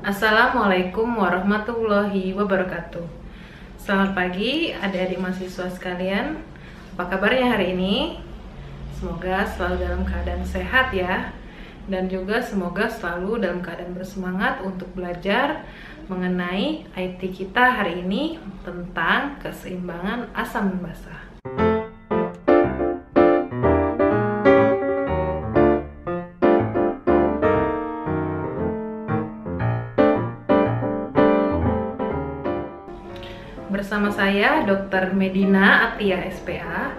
Assalamualaikum warahmatullahi wabarakatuh. Selamat pagi adik-adik mahasiswa sekalian. Apa kabarnya hari ini? Semoga selalu dalam keadaan sehat ya. Dan juga semoga selalu dalam keadaan bersemangat untuk belajar mengenai IT kita hari ini tentang keseimbangan asam dan basa. Bersama saya Dr. Medina Atia SPA.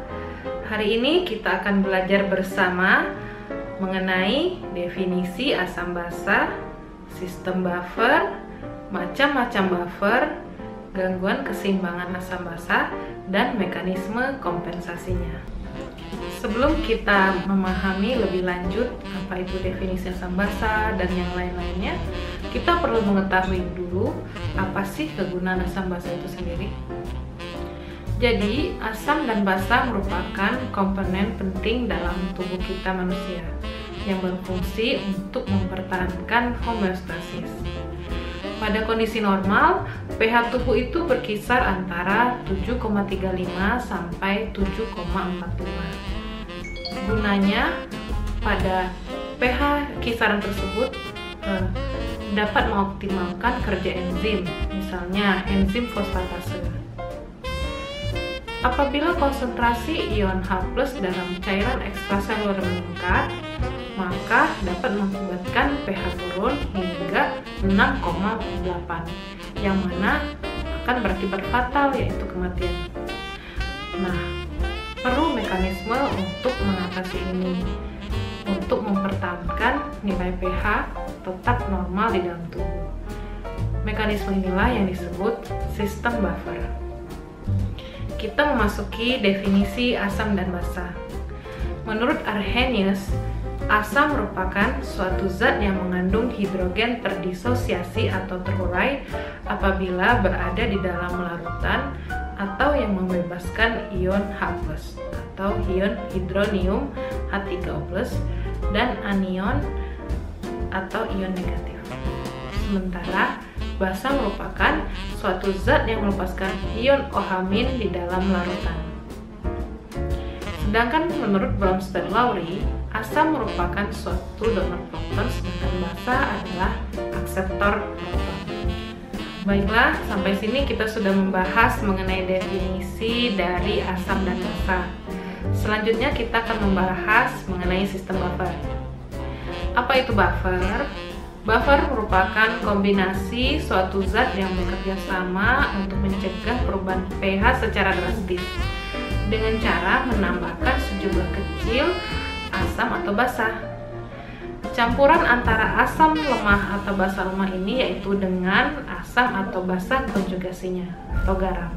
Hari ini kita akan belajar bersama mengenai definisi asam basa, sistem buffer, macam-macam buffer, gangguan keseimbangan asam basa, dan mekanisme kompensasinya. Sebelum kita memahami lebih lanjut apa itu definisi asam basa dan yang lain-lainnya, kita perlu mengetahui dulu apa sih kegunaan asam basa itu sendiri. Jadi, asam dan basa merupakan komponen penting dalam tubuh kita manusia yang berfungsi untuk mempertahankan homeostasis. Pada kondisi normal, pH tubuh itu berkisar antara 7,35 sampai 7,45. Gunanya pada pH kisaran tersebut dapat mengoptimalkan kerja enzim, misalnya enzim fosfatase. Apabila konsentrasi ion H+ dalam cairan ekstraseluler meningkat, maka dapat mengakibatkan pH turun hingga 6,8, yang mana akan berakibat fatal, yaitu kematian. Nah, perlu mekanisme untuk mengatasi ini, untuk mempertahankan nilai pH tetap normal di dalam tubuh. Mekanisme inilah yang disebut sistem buffer. Kita memasuki definisi asam dan basa. Menurut Arrhenius, asam merupakan suatu zat yang mengandung hidrogen terdisosiasi atau terurai apabila berada di dalam larutan atau yang membebaskan ion H+ atau ion hidronium H3O+ dan anion atau ion negatif. Sementara basa merupakan suatu zat yang melepaskan ion OH- di dalam larutan. Sedangkan menurut Bronsted-Lowry, asam merupakan suatu donor proton, sedangkan basa adalah akseptor proton. Baiklah, sampai sini kita sudah membahas mengenai definisi dari asam dan basa. Selanjutnya kita akan membahas mengenai sistem buffer. Apa itu buffer? Buffer merupakan kombinasi suatu zat yang bekerja sama untuk mencegah perubahan pH secara drastis dengan cara menambahkan sejumlah kecil asam atau basa. Campuran antara asam lemah atau basa lemah ini yaitu dengan asam atau basa konjugasinya atau garam.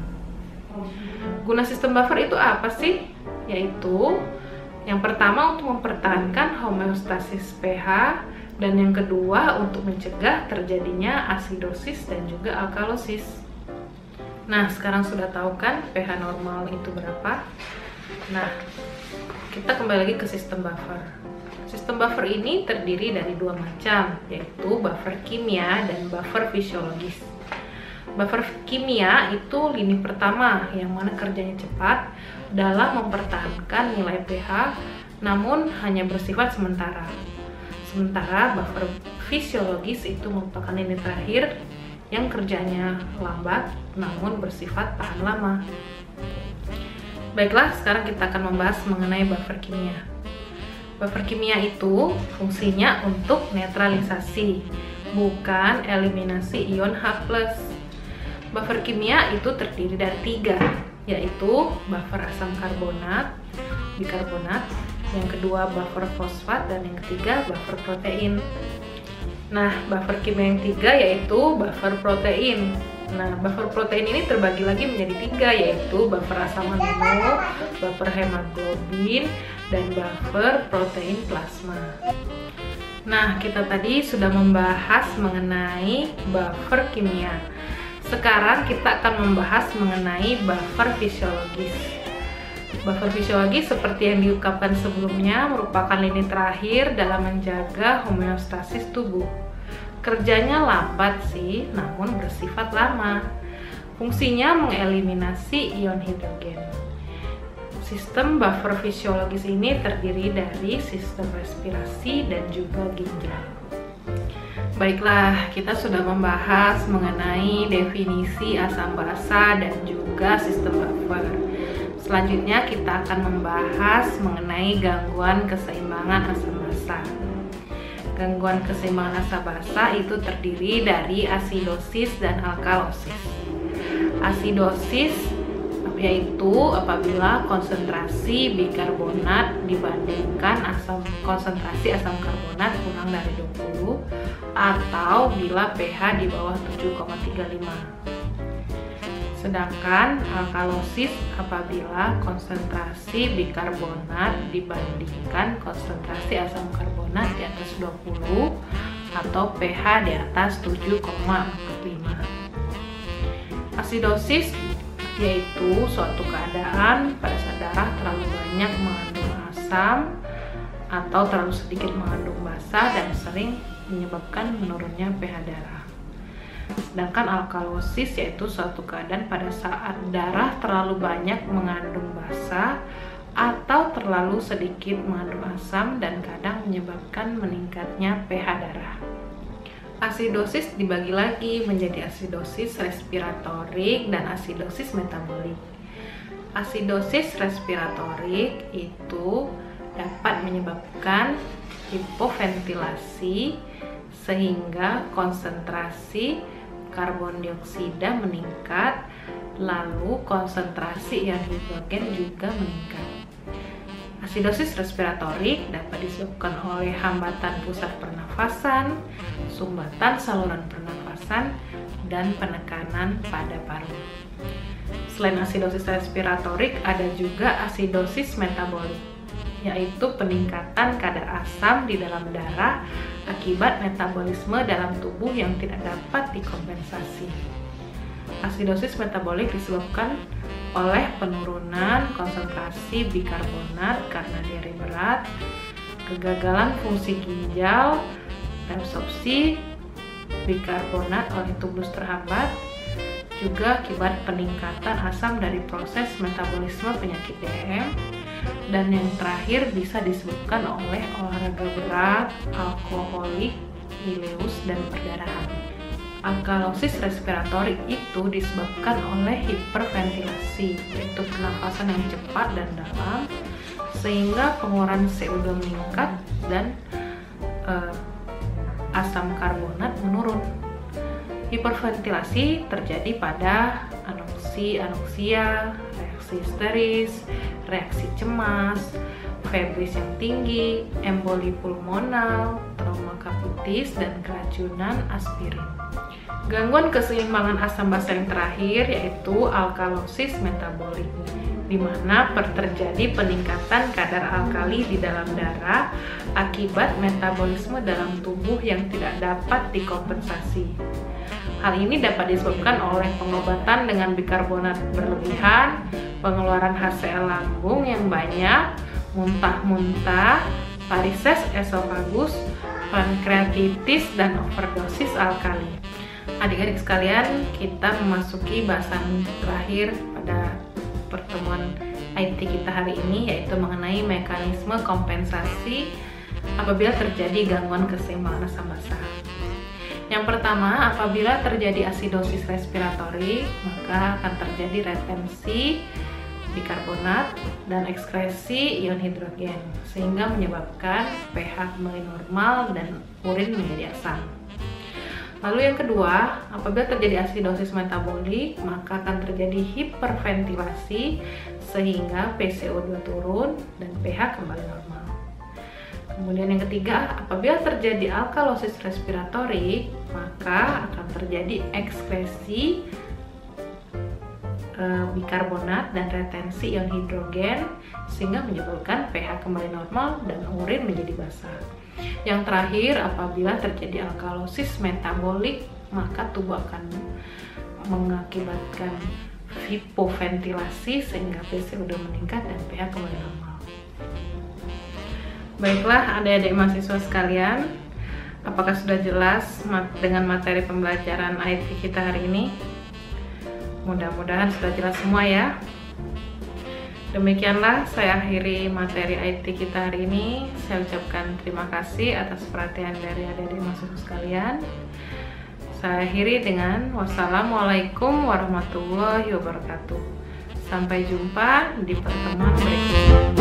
Guna sistem buffer itu apa sih? Yaitu yang pertama untuk mempertahankan homeostasis pH, dan yang kedua untuk mencegah terjadinya asidosis dan juga alkalosis. Nah, sekarang sudah tahu kan pH normal itu berapa? Nah, kita kembali lagi ke sistem buffer. Sistem buffer ini terdiri dari dua macam, yaitu buffer kimia dan buffer fisiologis. Buffer kimia itu lini pertama yang mana kerjanya cepat dalam mempertahankan nilai pH, namun hanya bersifat sementara. Sementara buffer fisiologis itu merupakan lini terakhir yang kerjanya lambat namun bersifat tahan lama. Baiklah, sekarang kita akan membahas mengenai buffer kimia. Buffer kimia itu fungsinya untuk netralisasi, bukan eliminasi ion H+. Buffer kimia itu terdiri dari tiga, yaitu buffer asam karbonat, bikarbonat, yang kedua buffer fosfat, dan yang ketiga buffer protein. Nah, buffer kimia yang tiga yaitu buffer protein. Nah, buffer protein ini terbagi lagi menjadi tiga, yaitu buffer asam amino, buffer hemoglobin, dan buffer protein plasma. Nah, kita tadi sudah membahas mengenai buffer kimia. Sekarang kita akan membahas mengenai buffer fisiologis. Buffer fisiologis seperti yang diungkapkan sebelumnya merupakan lini terakhir dalam menjaga homeostasis tubuh. Kerjanya lambat sih, namun bersifat lama. Fungsinya mengeliminasi ion hidrogen. Sistem buffer fisiologis ini terdiri dari sistem respirasi dan juga ginjal. Baiklah, kita sudah membahas mengenai definisi asam basa dan juga sistem buffer. Selanjutnya kita akan membahas mengenai gangguan keseimbangan asam basa. Gangguan keseimbangan asam basa itu terdiri dari asidosis dan alkalosis. Asidosis yaitu apabila konsentrasi bikarbonat dibandingkan konsentrasi asam karbonat kurang dari 20 atau bila pH di bawah 7,35. Sedangkan alkalosis apabila konsentrasi bikarbonat dibandingkan konsentrasi asam karbonat di atas 20 atau pH di atas 7,45. Asidosis yaitu suatu keadaan pada saat darah terlalu banyak mengandung asam atau terlalu sedikit mengandung basa dan sering menyebabkan menurunnya pH darah. Sedangkan alkalosis yaitu suatu keadaan pada saat darah terlalu banyak mengandung basa atau terlalu sedikit mengandung asam dan kadang menyebabkan meningkatnya pH darah. Asidosis dibagi lagi menjadi asidosis respiratorik dan asidosis metabolik. Asidosis respiratorik itu dapat menyebabkan hipoventilasi sehingga konsentrasi karbon dioksida meningkat, lalu konsentrasi ion hidrogen juga meningkat. Asidosis respiratorik dapat disebabkan oleh hambatan pusat pernafasan, sumbatan saluran pernafasan, dan penekanan pada paru. Selain asidosis respiratorik, ada juga asidosis metabolik, yaitu peningkatan kadar asam di dalam darah akibat metabolisme dalam tubuh yang tidak dapat dikompensasi. Asidosis metabolik disebabkan oleh penurunan konsentrasi bikarbonat karena diare berat, kegagalan fungsi ginjal, reabsorpsi bikarbonat oleh tubuh terhambat, juga akibat peningkatan asam dari proses metabolisme penyakit DM, dan yang terakhir bisa disebabkan oleh olahraga berat, alkoholik, ileus, dan perdarahan. Alkalosis respiratorik itu disebabkan oleh hiperventilasi, yaitu pernafasan yang cepat dan dalam, sehingga pengeluaran CO2 meningkat dan asam karbonat menurun. Hiperventilasi terjadi pada anoksia, reaksi histeris, reaksi cemas, febris yang tinggi, emboli pulmonal, trauma kapitis, dan keracunan aspirin. Gangguan keseimbangan asam basa yang terakhir yaitu alkalosis metabolik, di mana terjadi peningkatan kadar alkali di dalam darah akibat metabolisme dalam tubuh yang tidak dapat dikompensasi. Hal ini dapat disebabkan oleh pengobatan dengan bikarbonat berlebihan, pengeluaran HCl lambung yang banyak, muntah-muntah, varises esofagus, pankreatitis, dan overdosis alkali. Adik-adik sekalian, kita memasuki bahasan terakhir pada pertemuan IT kita hari ini, yaitu mengenai mekanisme kompensasi apabila terjadi gangguan keseimbangan asam basa. Yang pertama, apabila terjadi asidosis respiratorik, maka akan terjadi retensi bikarbonat dan ekskresi ion hidrogen, sehingga menyebabkan pH kembali normal dan urin menjadi asam. Lalu yang kedua, apabila terjadi asidosis metabolik, maka akan terjadi hiperventilasi sehingga PCO2 turun dan pH kembali normal. Kemudian yang ketiga, apabila terjadi alkalosis respiratorik, maka akan terjadi ekskresi bikarbonat dan retensi ion hidrogen sehingga menyebabkan pH kembali normal dan urin menjadi basah. Yang terakhir, apabila terjadi alkalosis metabolik, maka tubuh akan mengakibatkan hipoventilasi sehingga PCO2 meningkat dan pH kembali normal. Baiklah adik-adik mahasiswa sekalian, Apakah sudah jelas dengan materi pembelajaran IT kita hari ini? Mudah-mudahan sudah jelas semua ya. Demikianlah saya akhiri materi IT kita hari ini. Saya ucapkan terima kasih atas perhatian dari adik-adik mahasiswa sekalian. Saya akhiri dengan wassalamualaikum warahmatullahi wabarakatuh. Sampai jumpa di pertemuan berikutnya.